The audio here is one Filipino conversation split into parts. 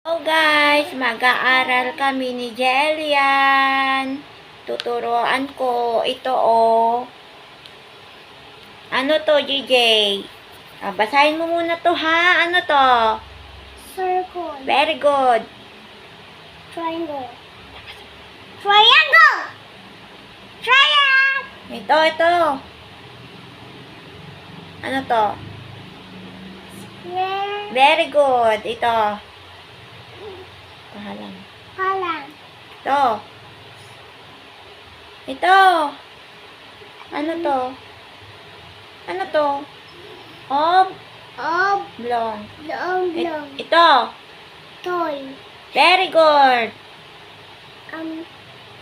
Hello guys, mag-aaral kami ni Jelian. Tuturuan ko ito Ano to, JJ? Basahin mo muna to ha. Ano to? Circle. Very good. Triangle. Triangle! Triangle! Ito. Ano to? Square. Very good. Ito. Pahalang. Halang. Ito. Ano to? Ano to? Oblong. Long. Ito. Toy. Very good.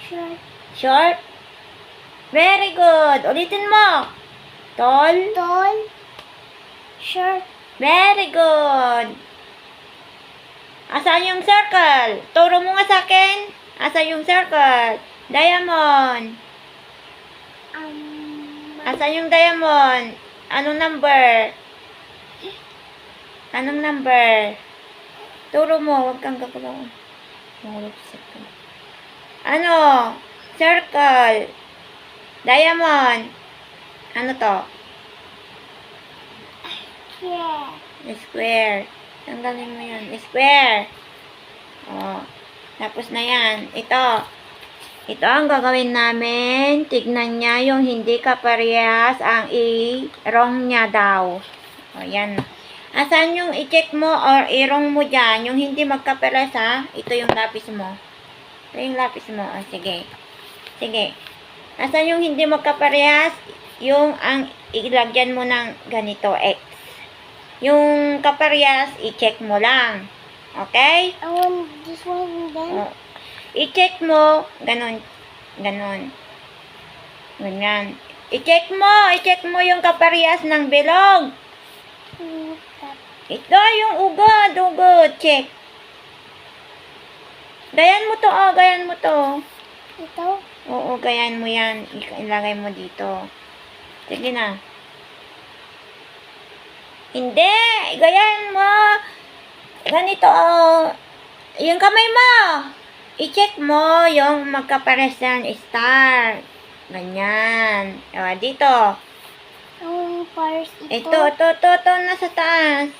Short. Short. Very good. Ulitin mo. Tall. Tall. Short. Very good. Asan yung circle? Turo mo nga sa akin. Asan yung circle? Diamond. Asan yung diamond? Anong number? Anong number? Turo mo. Huwag kang gagalaw. Ano? Circle. Diamond. Ano to? Yeah. Square. Tanggalin mo yan. Square. Tapos na yan. Ito ang gagawin namin. Tignan niya yung hindi kaparehas ang i-wrong niya daw. Yan. Asan yung i-check mo or i-wrong mo dyan? Yung hindi magkaparehas ha? Ito yung lapis mo. Ito yung lapis mo. Sige. Asan yung hindi magkaparehas? Yung ang ilagyan mo ng ganito, X. Yung kaparehas, i-check mo lang. Okay? I want this one then. I-check mo, ganon. Ganyan. I-check mo yung kaparehas ng bilog. Ito, yung ugod, check. Gayan mo to, Ito? Oo, gayan mo yan. Ilagay mo dito. Sige na. Hindi! Gayan mo! Ganito, yung kamay mo! I-check mo yung magkapares ng star. Ganyan. Dito. Yung pars ito? Ito, nasa taas.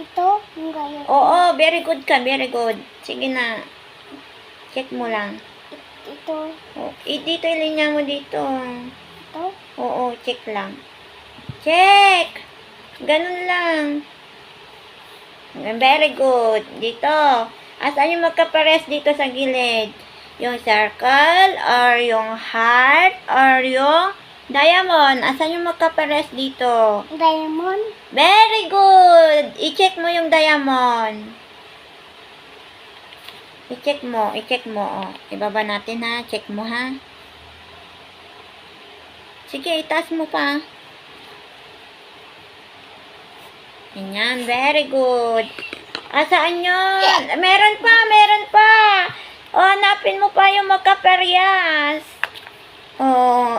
Ito? Yung gaya. Oo, very good ka, very good. Sige na. Check mo lang. Ito? Dito, ilinya mo dito. Ito? Oo, check lang. Check! Ganun lang. Very good. Dito. Asan yung magkapares dito sa gilid? Yung circle, or yung heart, or yung diamond. Asan yung magkapares dito? Diamond? Very good! I-check mo yung diamond. I-check mo. Ibaba natin ha. Check mo ha. Sige, itaas mo pa. Ganyan, very good. Asaan yun? Meron pa. Hanapin mo pa yung magkaparehas.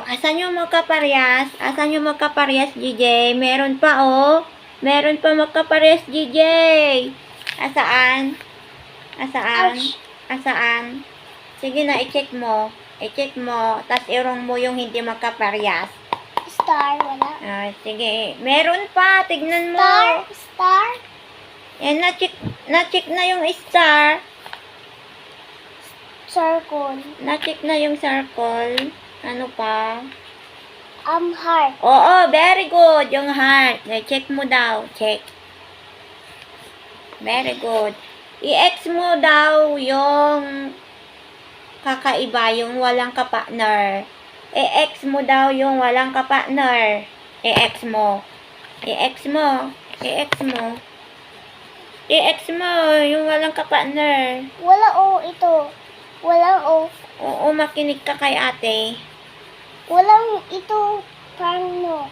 Asan yung magkaparehas, DJ? Meron pa, Meron pa magkaparehas, DJ. Asaan? Sige na, i-check mo. Tapos i-wrong mo yung hindi magkaparehas. Star, wala. Sige. Meron pa. Tignan mo. Star? Yan, na-check na yung star. Circle. Na-check na yung circle. Ano pa? Heart. Oo, very good. Yung heart. Check mo daw. Check. Very good. I-X mo daw yung kakaiba, yung walang kapartner. I-X mo daw yung walang kapartner. I-X mo yung walang kapartner. Wala ito. Walang Oo, makinig ka kay ate. Walang ito. Parang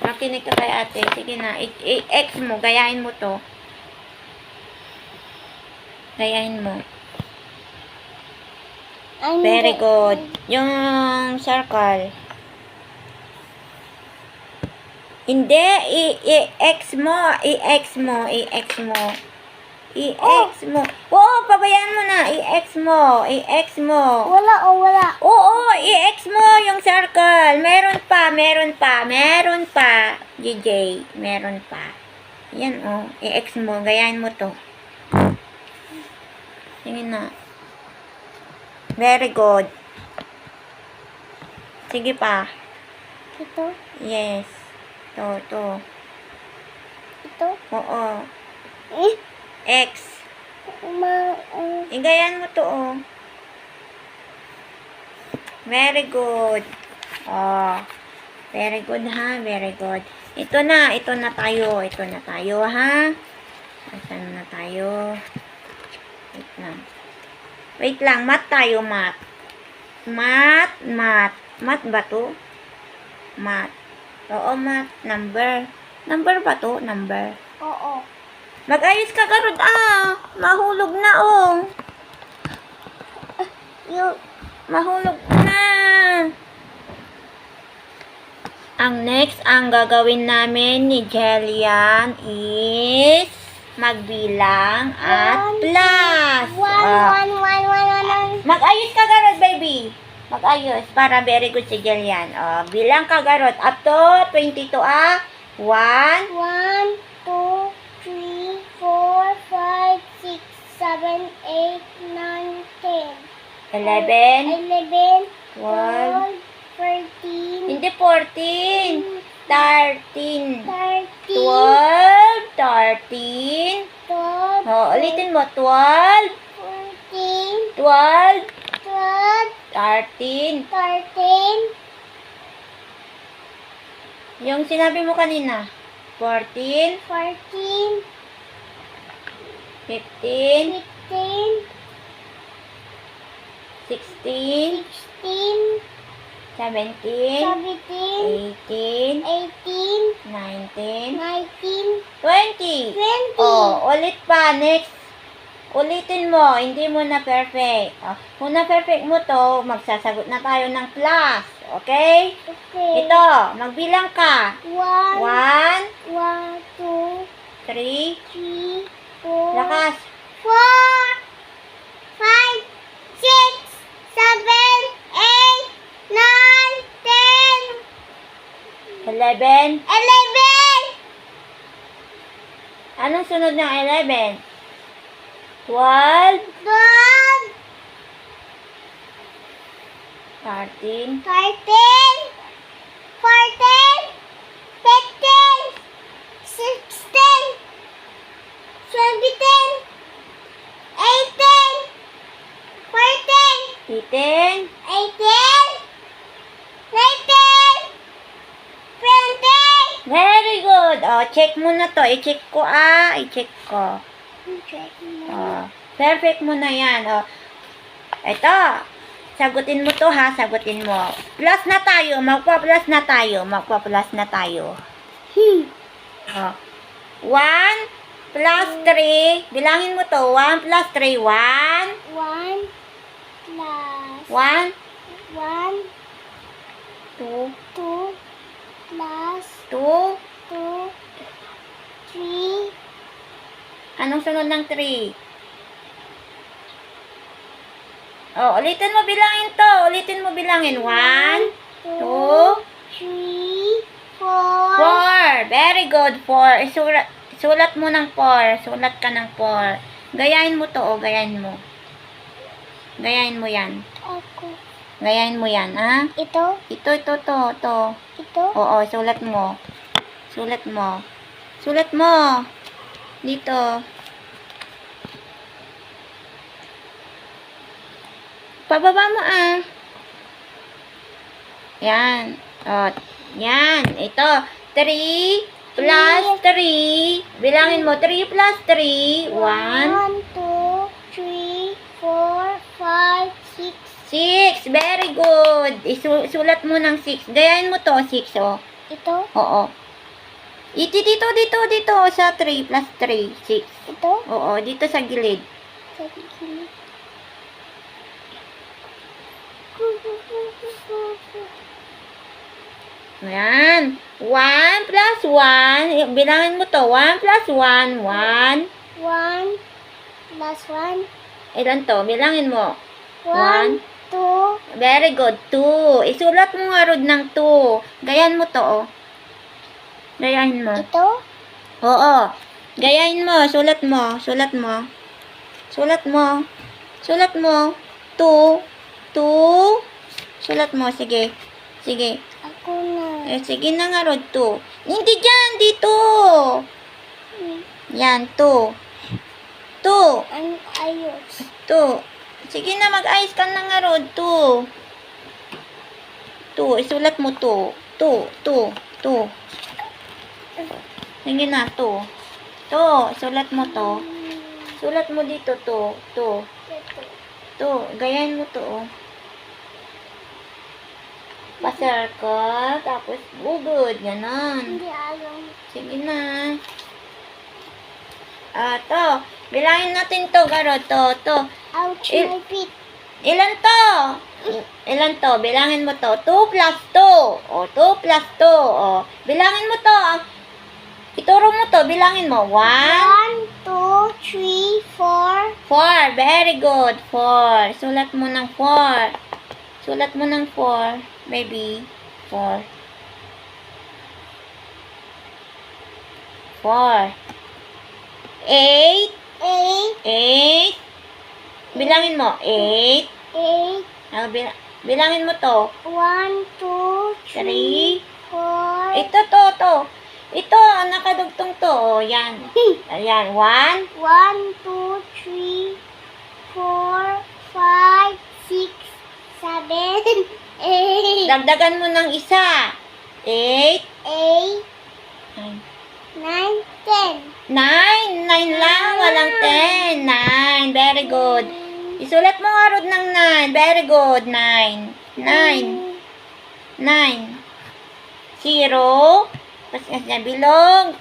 Makinig ka kay ate. Sige na, i-X mo. Gayahin mo to. Gayahin mo. Very good. Yung circle. Hindi, i-X mo. I-X mo. Oo, pabayaan mo na. I-X mo. I-X mo. Wala, wala. Oo, i-X mo yung circle. Meron pa, meron pa, meron pa. DJ, meron pa. Yan, oh. I-X mo. Gayahin mo to. Sige na. Very good. Sige pa. Ito, Yes. To. ito. Oo. Eh, X. ma, Igayan mo to, oh. Very good. Oh. Very good, ha? Very good. Ito na tayo. Ito na tayo, ha? Asan na tayo? Wait lang. Mat tayo, mat. Mat. Mat ba to? Mat. Oo, mat. Number. Number ba to? Number. oo. Mag-ayos ka, Garod, Mahulog na, oh. Mahulog na. Ang next, ang gagawin namin ni Jelian is magbilang at plus. One. Mag-ayos ka, Garod, baby. Mag-ayos para very good si Jelian. Bilang ka, Garod. Up to 22, 1, 1, 2, 3, 4, 5, 6, 7, 8, 9, 10. 11, 11, 12, 13, hindi 14, 13, 13, 12, 13, 12, ulitin mo, 12, 14, 12, 12, 13, 13, yung sinabi mo kanina, 14, 14, 15, 15, 16, 16, 17, 17, 18, 18, 19, 19, 20. 20. Ulit pa, next. Ulitin mo, hindi mo na perfect. Kung na perfect mo to, magsasagot na tayo ng plus. Okay? Okay. Ito, magbilang ka. 1, 1, 1, 2, 3, 3, 4, lakas. 4, 5, 6, 7, 8, 9, 10, 11. 11, Anong sunod ng 11? 12, 12, 13, 13, 14, 15, 16, 17, 18, 14, 18, 18, 19, 20. very good. Check mo na to. I-check ko, I-check ko. Perfect mo na yan. Ito. Sagutin mo to, ha. Sagutin mo. Plus na tayo. Magpa-plus na tayo. Magpa-plus na tayo. 1 plus 3. Bilangin mo to. 1 plus 3. 1. 1 plus 1. 1, 2. 2 plus 2. 2, 3, Anong sunod ng 3? Ulitin mo bilangin to. Ulitin mo bilangin. 1, 2, 3, 4, 4. Very good. 4. Sulat mo ng 4. Sulat ka ng 4. Gayahin mo to, gayahin mo. Gayahin mo yan. ako. Gayahin mo yan, ha? Ito, Ito. ito, Oo, sulat mo. Sulat mo. Sulat mo. Dito. Pababa mo, Yan. Yan. Ito. 3 plus 3. Bilangin mo. 3 plus 3. 1, 1, 2, 3, 4, 5, 6. 6. Very good. Isulat mo ng 6. Gayahin mo to. 6, Ito, Oo. Dito. Sa 3 plus 3. 6. ito, Oo. Dito sa gilid. sa gilid. Ayan. 1 plus 1. Bilangin mo to. 1 plus 1. 1. 1, plus 1. Ilan to? Bilangin mo. 1, 2, Very good. 2. Isulat mo nga, Rod, ng 2. Gayan mo to, oh. Gayahin mo. ito, Oo. Gayahin mo. Sulat mo. Sulat mo. Sulat mo. Sulat mo. 2. 2. Sulat mo. Sige. Sige. ako na. Sige na nga, Rod. 2. Hindi dyan. Dito. Yan. 2. 2. Ang ayos. 2. Sige na, mag-ayos ka na nga, Rod. 2. 2. Isulat mo 2. 2. 2. 2. Sige na, 2. 2. Isulat mo to. Sulat mo dito 2. 2. Ito. 2. Gayahin mo to, oh. Pa-circle. Tapos, bugod. Ganon. Hindi alam. Sige na. To. Bilangin natin to, Garo. To. Ouch, Il- my feet. Ilan to? Ilan to? Bilangin mo to. 2 plus 2. O, 2 plus 2. O, bilangin mo to. Ituro mo to. Bilangin mo. 1, 1, 2, 3, 4. 4. Very good. 4. Sulat mo ng 4. Sulat mo ng 4. Baby. 4. 4. 8. 8, 8. Bilangin mo. 8. 8, Bilangin mo to. 1, 2, 3, 3. 4. Ito. Ito, nakadugtong to. O, yan. Ayan. 1. 1, 2, 3, 4, 5, 6, 7, 8, Dagdagan mo ng isa. 8. 8, 9, 10. 9. 9 lang. Walang 10. 9. Very good. Isulat mo nga, Rod, ng 9. Very good. 9. 9. 9. 0. Tapos yan, bilog.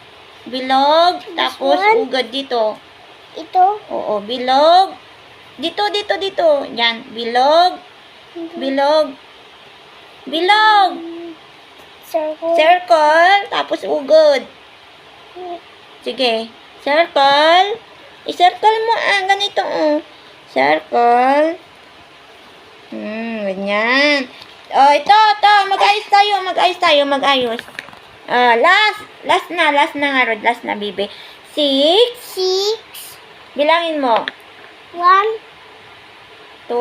Bilog. Tapos one? ugad dito. Ito, Oo, bilog. Dito. Yan, bilog. Bilog. Bilog. circle, Circle. Tapos ugod. Sige. Circle. I-circle mo, ganito, oh. Circle. Ganyan. Ito. Mag-ayos tayo. Last na nga, Rod. Last na, baby. 6. 6, Bilangin mo. 1, 2,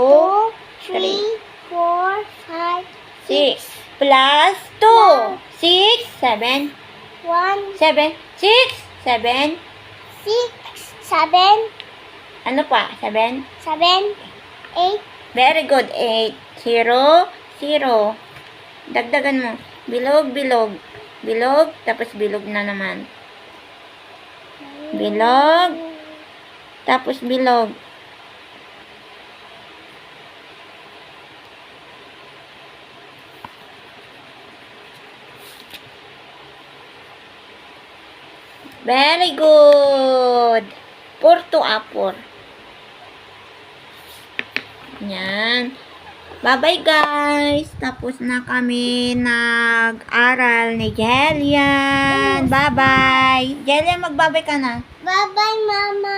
2, 3, 4, 5, 6. Plus 2. 6, 7. 1, 7. 6, 7. 6, 7, Ano pa? 7. 7, 8, Very good. 8. 0, 0. Dagdagan mo. Bilog. Bilog. Tapos bilog na naman. Bilog. Tapos bilog. Very good. 4 to 4. Yan. Bye-bye, guys. Tapos na kami nag-aral ni Jelian. Bye-bye. Jelian, magbabay ka na. Bye-bye, Mama.